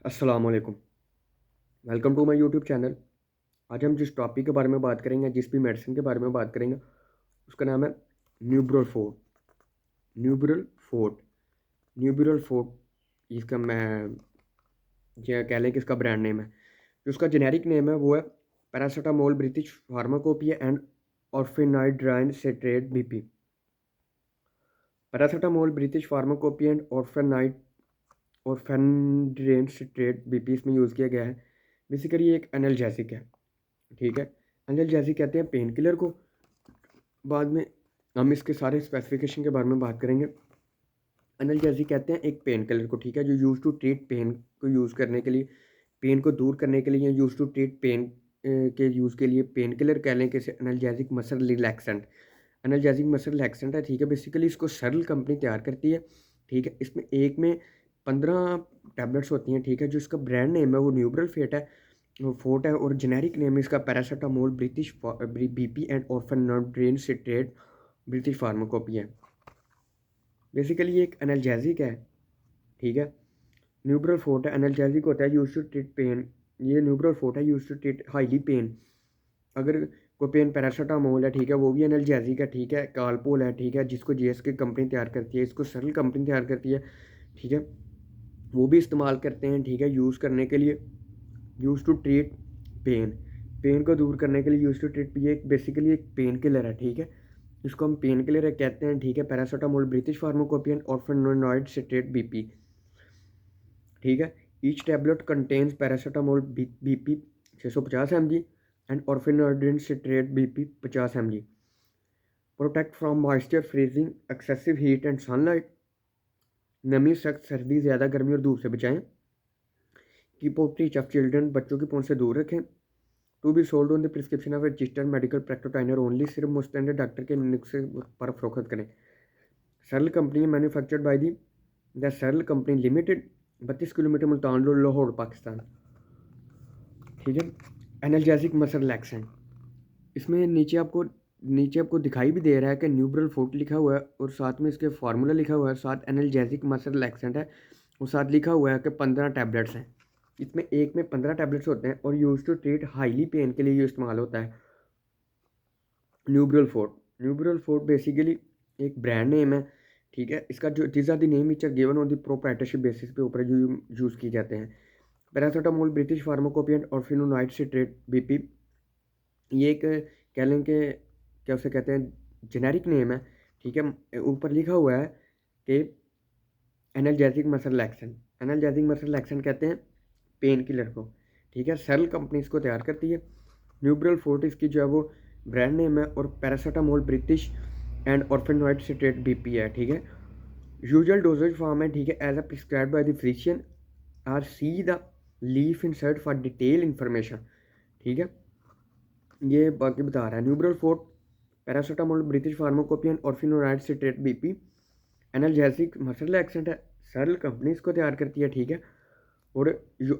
अस्सलाम वालेकुम। Welcome to my YouTube channel. आज हम जिस टॉपिक के बारे में बात करेंगे, जिस भी मेडिसिन के बारे में बात करेंगे, उसका नाम है न्यूब्रल फोर्ट। न्यूब्रल फोर्ट न्यूब्रल फोर्ट इसका मैं ये कह लें कि इसका ब्रांड नेम है। जो उसका जेनेरिक नेम है वो है paracetamol British pharmacopoeia and orphenadrine citrate BP. Paracetamol British pharmacopoeia and orphenadrine citrate BP इसमें यूज़ किया गया है। बेसिकली ये एक एनाल्जेसिक है, ठीक है। एनाल्जेसिक कहते हैं पेन किलर को। बाद में हम इसके सारे स्पेसिफिकेशन के बारे में बात करेंगे। एनाल्जेसिक कहते हैं एक पेन किलर को, ठीक है, जो यूज़ टू ट्रीट पेन को यूज़ करने के लिए, पेन को दूर करने के लिए, या यूज़ टू ट्रीट पेन के यूज़ के लिए पेन किलर कह लें कि analgesic muscle relaxant. Analgesic muscle relaxant है, ठीक है। बेसिकली इसको सरल कंपनी तैयार करती है, ठीक है। इसमें एक में 15 टैबलेट्स होती हैं, ठीक है। जो इसका ब्रांड नेम है वो न्यूब्रल फेट है, वो फोर्ट है, और जेनेरिक नेम है इसका paracetamol British BP and orphenadrine citrate British pharmacopoeia है। बेसिकली ये एक एनाल्जेसिक है, ठीक है। न्यूब्रल फोर्ट है, एनाल्जेसिक होता है यूज टू ट्रीट पेन। ये न्यूब्रल फोर्ट है use to treat highly pain. अगर कोई पेन पैरासीटामोल है, ठीक है, वो भी एनाल्जेसिक है, ठीक है। कालपोल है, ठीक है, जिसको जीएसके कंपनी तैयार करती है, इसको सरल कंपनी तैयार करती है, ठीक है। वो भी इस्तेमाल करते हैं, ठीक है, यूज़ करने के लिए, use to treat pain, pain को दूर करने के लिए यूज़ टू ट्रीट। ये एक बेसिकली एक पेन किलर है, ठीक है। इसको हम पेन किलर कहते हैं, ठीक है। Paracetamol British pharmacopoeian orphenoid citrate BP, ठीक है। Each tablet contains paracetamol BP 650 mg and orphenoid citrate BP 50 mg। Protect from moisture, freezing, excessive heat and sunlight. नमी, सख्त सर्दी, ज़्यादा गर्मी और धूप से बचाएं। Keep out reach of children, बच्चों की पहुंच से दूर रखें। To be sold on the prescription of a registered medical practitioner only, सिर्फ मुस्तैद डॉक्टर के नुस्खे पर फरोख्त करें। सरल कंपनी मैन्युफैक्चर्ड बाय द सरल company limited, 32 kilometre Multan road, Lahore, Pakistan, ठीक है। एनाल्जेसिक मसल रिलैक्सेंट, इसमें नीचे आपको दिखाई भी दे रहा है कि न्यूब्रल फोर्ट लिखा हुआ है, और साथ में इसके फार्मूला लिखा हुआ है, साथ एनाल्जेसिक मसल रिलैक्सेंट है, और साथ लिखा हुआ है कि 15 टैबलेट्स हैं। इसमें एक में 15 टैबलेट्स होते हैं, और use to treat highly pain के लिए ये इस्तेमाल होता है। न्यूब्रल फोर्ट बेसिकली एक ब्रांड नेम है, ठीक है। इसका जो this are the name which are given on the proprietorship basis पे ऊपर जो यूज़ किए जाते हैं। पैरासीटामोल ब्रिटिश फार्माकोपियन और फिनोनाइड सिट्रेट बीपी, ये एक कह लें कि क्या उसे कहते हैं, जेनेरिक नेम है, ठीक है। ऊपर लिखा हुआ है कि analgesic muscle relaxant. Analgesic muscle relaxant कहते हैं पेन किलर को, ठीक है। सरल कंपनी इसको तैयार करती है। न्यूब्रल फोर्ट इसकी जो है वो ब्रांड नेम है, और paracetamol British and orphenoid citrate BP है, ठीक है। यूजुअल डोजेज फॉर्म है, ठीक है, as a prescribe by the physician, or see the leaf insert for detail information, ठीक है। ये बाकी बता रहा है। Neubral forte paracetamol British pharmacopoeian orphinoride citrate BP analgesic muscle relaxant है, सरल कंपनी इसको तैयार करती है, ठीक है। और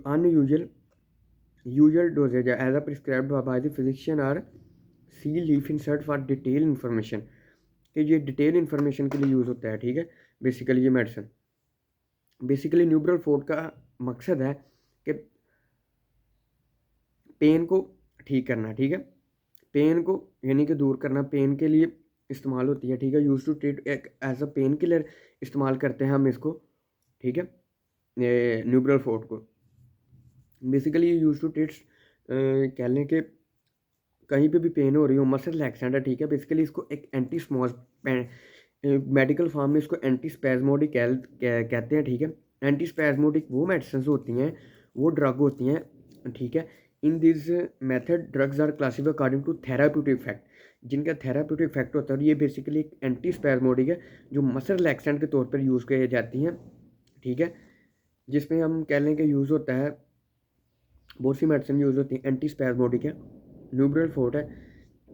अनयूजल यूजल डोजेज है, as a prescribed by the physician, or see leaf insert for detail information, कि ये डिटेल इंफॉर्मेशन के लिए यूज़ होता है, ठीक है। बेसिकली ये मेडिसिन, बेसिकली न्यूब्रल फोर्ट का मकसद है कि पेन को ठीक करना, ठीक है। पेन को यानी कि दूर करना, पेन के लिए इस्तेमाल होती है, ठीक है। यूज टू ट्रीट एक एज अ पेन किलर इस्तेमाल करते हैं हम इसको, ठीक है, न्यूब्रल फोर्ट को। बेसिकली यूज टू ट्रीट कह लें कि कहीं पे भी पेन हो रही हो, मसल रिलैक्सेंट है, ठीक है। बेसिकली इसको एक एंटी स्मॉज मेडिकल फॉर्म में इसको एंटी स्पैज्मोडिक कहते हैं, ठीक है। एंटी स्पैज्मोडिक वो मेडिसिन होती हैं, वो ड्रग होती हैं, ठीक है। In this method drugs are classified according to therapeutic effect, जिनका थेराप्यूटिक इफेक्ट होता है। और ये बेसिकली एक एंटी स्पैज्मोडिक है, जो मसल रिलैक्सेंट के तौर पर यूज़ की जाती हैं, ठीक है। जिसमें हम कह लें कि यूज़ होता है, बहुत सी मेडिसिन यूज़ होती हैं, एंटी स्पैज्मोडिक है, न्यूब्रल फोर्ट है,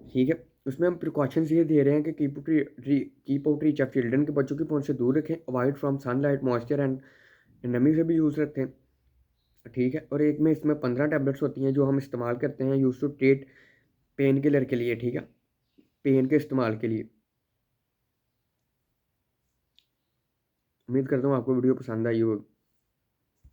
ठीक है। उसमें हम प्रिकॉशंस ये दे रहे हैं कि keep out reach of children, के बच्चों की पहुंच से दूर रखें, avoid from sunlight, moisture and नमी से भी यूज़ रखते हैं, ठीक है। और एक में इसमें 15 टैबलेट्स होती हैं जो हम इस्तेमाल करते हैं use to treat pain killer के लिए, ठीक है, पेन के इस्तेमाल के लिए। उम्मीद करता हूँ आपको वीडियो पसंद आई हो।